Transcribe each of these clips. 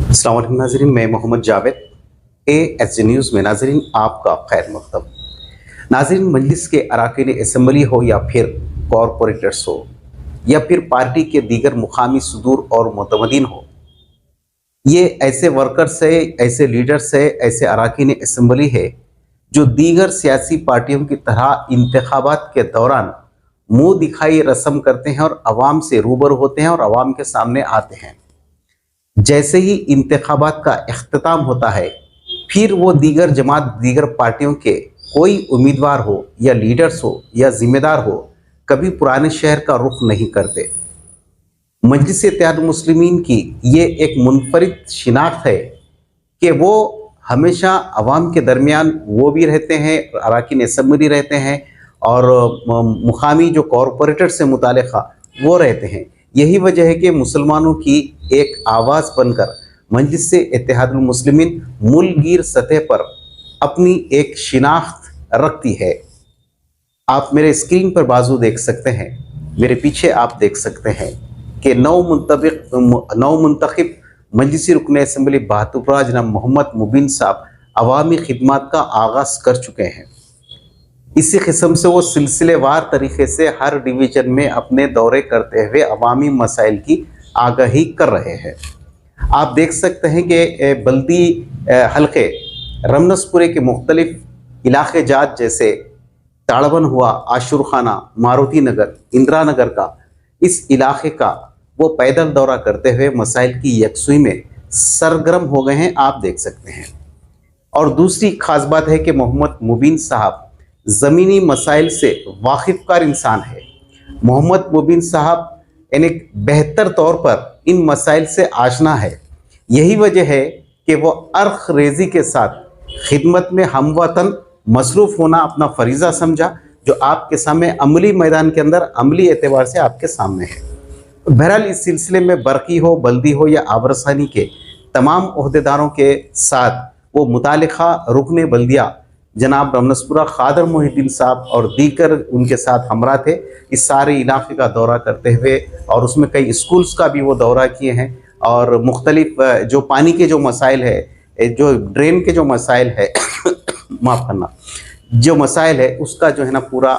अस्सलाम वालेकुम नाज़रीन, मैं मोहम्मद जावेद ASG न्यूज़ में नाज़रीन आपका खैर मक़दम। नाज़रीन, मजलिस के अरकान असम्बली हो या फिर कॉरपोरेटर्स हो या फिर पार्टी के दीगर मुकामी सदूर और मुतमदीन हो, ये ऐसे वर्कर्स है, ऐसे लीडर्स है, ऐसे अरकान असम्बली है जो दीगर सियासी पार्टियों की तरह इंतखाबात के दौरान मुँह दिखाई रस्म करते हैं और आवाम से रूबरू होते हैं और आवाम के सामने आते हैं। जैसे ही इंतखाबात का इख्तिताम होता है, फिर वो दीगर जमात, दीगर पार्टियों के कोई उम्मीदवार हो या लीडर्स हो या जिम्मेदार हो, कभी पुराने शहर का रुख नहीं करते। मजलिस इत्तेहादुल मुस्लिमीन की ये एक मुनफरिद शिनाख्त है कि वो हमेशा अवाम के दरमियान वो भी रहते हैं, अरकान असम्बली रहते हैं और मुकामी जो कॉरपोरेटर से मुतालिका वो रहते हैं। यही वजह है कि मुसलमानों की एक आवाज़ बनकर मजलिस इत्तेहादुल मुस्लिमीन मुल्कगीर सतह पर अपनी एक शिनाख्त रखती है। आप मेरे स्क्रीन पर बाजू देख सकते हैं, मेरे पीछे आप देख सकते हैं कि नौ मुंतखब मजलिसी रुकन असम्बली बहादुरपुरा जनाब मोहम्मद मुबीन साहब अवामी खिदमत का आगाज़ कर चुके हैं। इसी किस्म से वो सिलसिलेवार तरीके से हर डिवीज़न में अपने दौरे करते हुए अवामी मसाइल की आगाही कर रहे हैं। आप देख सकते हैं कि बल्दी हल्के रमनसपुरे के मुख्तलिफ इलाके जात जैसे ताड़बन हुआ, आशुर खाना, मारुति नगर, इंदिरा नगर का, इस इलाके का वो पैदल दौरा करते हुए मसाइल की यकसुई में सरगर्म हो गए हैं, आप देख सकते हैं। और दूसरी खास बात है कि मोहम्मद मुबीन साहब ज़मीनी मसाइल से वाकिफ़कार इंसान है। मोहम्मद मुबीन साहब यानी बेहतर तौर पर इन मसाइल से आशना है। यही वजह है कि वो अर्ख रेज़ी के साथ खिदमत में हमवतन मसरूफ़ होना अपना फरीज़ा समझा, जो आपके सामने अमली मैदान के अंदर अमली एतबार से आपके सामने है। बहरहाल इस सिलसिले में बरकी हो, बल्दी हो या आबरसानी के तमाम ओहदेदारों के साथ वो मुतालिका रुकने बल्दिया जनाब रमनसपुरा खादर मोहिद्दीन साहब और दीगर उनके साथ हमरा थे, इस सारे इलाके का दौरा करते हुए, और उसमें कई स्कूल्स का भी वो दौरा किए हैं और मुख्तलिफ जो पानी के जो मसाइल है, जो ड्रेन के जो मसाइल है माफ़ करना, जो मसाइल है उसका जो है ना पूरा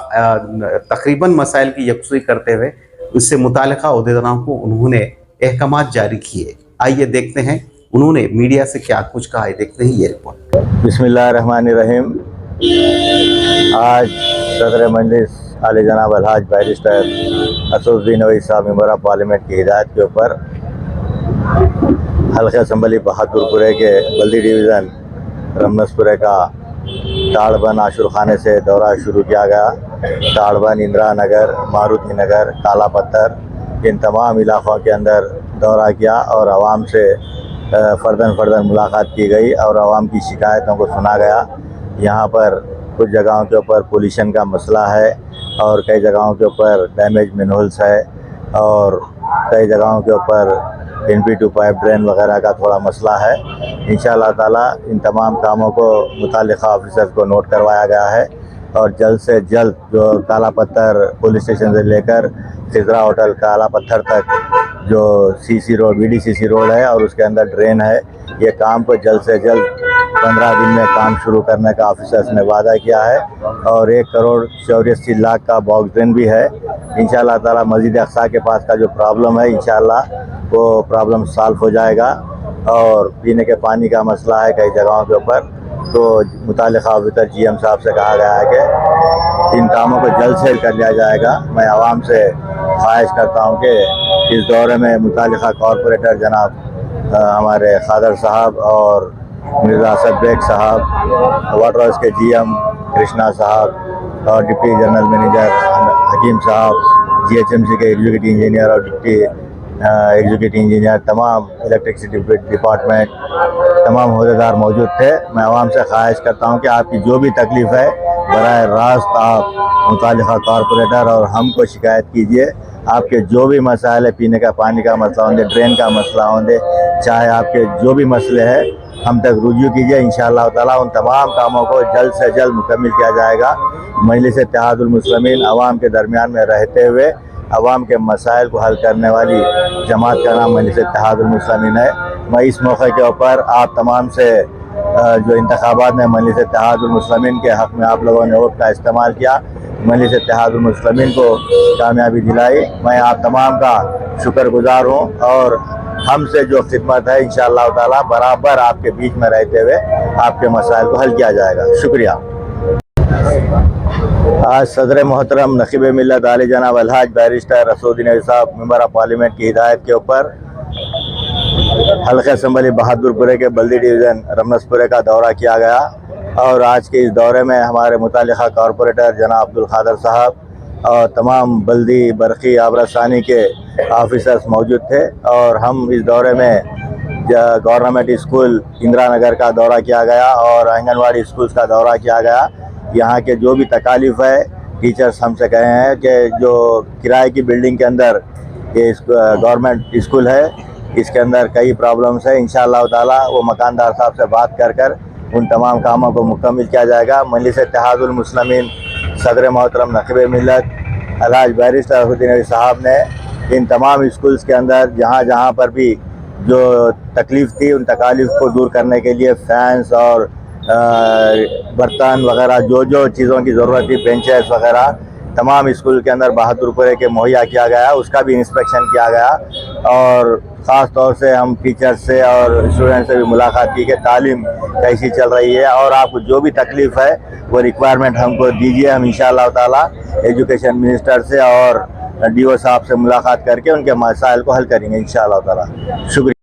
तकरीबन मसाइल की यकसुई करते हुए उससे मुतालिका ओहदेदारों को उन्होंने अहकामात जारी किए। आइए देखते हैं उन्होंने मीडिया से क्या कुछ कहा है, देखते हैं ये रिपोर्ट। बिस्मिल्लाहिर्रहमानिर्रहीम। आज सदर मजलिस आले जनाब अलहाज बैरिस्टर असदुद्दीन अवैस साहब मेंबर ऑफ पार्लियामेंट की हिदायत के ऊपर हल्का असम्बली बहादुरपुरे के बल्दी डिवीज़न रमनसपुरे का ताड़बन आशुर खाने से दौरा शुरू किया गया। ताड़बन, इंदिरा नगर, मारुति नगर, काला पत्थर, इन तमाम इलाक़ों के अंदर दौरा किया और आवाम से फ़र्दन मुलाकात की गई और आवाम की शिकायतों को सुना गया। यहाँ पर कुछ जगहों के ऊपर पोल्यूशन का मसला है और कई जगहों के ऊपर डैमेज मिनरल्स है और कई जगहों के ऊपर NP2 पाइप ड्रेन वगैरह का थोड़ा मसला है। इंशाअल्लाह ताला इन तमाम कामों को मुतालिका ऑफिसर्स को नोट करवाया गया है और जल्द से जल्द जो काला पत्थर पुलिस स्टेशन से लेकर खिजरा होटल काला पत्थर तक जो CC रोड VDCC रोड है और उसके अंदर ड्रेन है, ये काम को जल्द से जल्द 15 दिन में काम शुरू करने का ऑफिसर्स ने वादा किया है और 1,84,00,000 का बॉक्स ड्रेन भी है। इंशाअल्लाह ताला मस्जिद अक्सा के पास का जो प्रॉब्लम है इंशाअल्लाह वो प्रॉब्लम सॉल्व हो जाएगा और पीने के पानी का मसला है कई जगहों के ऊपर, तो मुतालिका ऑफिसर GM साहब से कहा गया है कि इन कामों को जल्द से कर लिया जाएगा। मैं आवाम से ख्वाहिश करता हूँ कि इस दौरे में मुतालिका कॉरपोरेटर जनाब हमारे खादर साहब और मिर्ज़ा असद बेग साहब, वाटर हाउस के GM कृष्णा साहब और डिप्टी जनरल मैनेजर हकीम साहब, GHMC के एग्जीक्यूटिव इंजीनियर और डिप्टी एग्जीक्यूटिव इंजीनियर, तमाम इलेक्ट्रिसिटी डिपार्टमेंट, तमाम अहदेदार मौजूद थे। मैं आवाम से ख्वाहिश करता हूँ कि आपकी जो भी तकलीफ़ है बराह रास्त आप मुतालिका कॉरपोरेटर और हमको शिकायत कीजिए। आपके जो भी मसाइल है, पीने का पानी का मसला होंगे, ड्रेन का मसला होंगे, चाहे आपके जो भी मसले हैं हम तक रुजू कीजिए। इंशाअल्लाह ताला उन तमाम कामों को जल्द से जल्द मुकम्मल किया जाएगा। मजलिस इत्तेहादुल मुस्लिमीन अवाम के दरमियान में रहते हुए अवाम के मसाइल को हल करने वाली जमात का नाम मजलिस इत्तेहादुल मुस्लिमीन है। मैं इस मौके के ऊपर आप तमाम से जो इंतखाबात में मजलिस इत्तेहादुल मुस्लिमीन के हक़ में आप लोगों ने वोट का इस्तेमाल किया, मजलिस इत्तेहादुल मुस्लिमीन को कामयाबी दिलाई, मैं आप तमाम का शुक्रगुजार हूँ। और हमसे जो खिदमत है इंशाअल्लाह ताला बराबर आपके बीच में रहते हुए आपके मसाइल को हल किया जाएगा। शुक्रिया। आज सदर मोहतरम नकीब मिल्लत आली जनाब अलहाज बैरिस्टर रसूद्दीन नदवी साहब मेंबर ऑफ पार्लियामेंट की हिदायत के ऊपर हल्का असम्बली बहादुरपुरे के बल्दी डिवीज़न रमनसपुरे का दौरा किया गया और आज के इस दौरे में हमारे मुतालिका कॉरपोरेटर जनाब अब्दुल खादर साहब और तमाम बल्दी बरकी आबरसानी के ऑफिसर्स मौजूद थे। और हम इस दौरे में गवर्नमेंट स्कूल इंदिरा नगर का दौरा किया गया और आंगनवाड़ी स्कूल्स का दौरा किया गया। यहाँ के जो भी तकालीफ है टीचर्स हमसे कहे हैं कि जो किराए की बिल्डिंग के अंदर ये गवर्नमेंट स्कूल है इसके अंदर कई प्रॉब्लम्स है। इंशाअल्लाह ताला वो मकानदार साहब से बात कर उन तमाम कामों को मुकम्मल किया जाएगा। मजलिस इत्तेहादुल मुस्लिमीन सदर मोहतरम नकीब मिल्लत अलहाज बैरिस्टर रसूद्दीन नदवी साहब ने इन तमाम स्कूल्स के अंदर जहाँ जहाँ पर भी जो तकलीफ़ थी उन तकालीफ को दूर करने के लिए फैंस और बर्तन वगैरह जो चीज़ों की ज़रूरत थी, बेंचेस वगैरह तमाम स्कूल के अंदर बहादुरपुरे के मुहैया किया गया, उसका भी इंस्पेक्शन किया गया। और ख़ास तौर से हम टीचर से और स्टूडेंट से भी मुलाकात की कि तालीम कैसी चल रही है और आपको जो भी तकलीफ़ है वो रिक्वायरमेंट हमको दीजिए। हम इंशाअल्लाह ताला एजुकेशन मिनिस्टर से और DO साहब से मुलाकात करके उनके मसाइल को हल करेंगे इंशाअल्लाह ताला। शुक्रिया।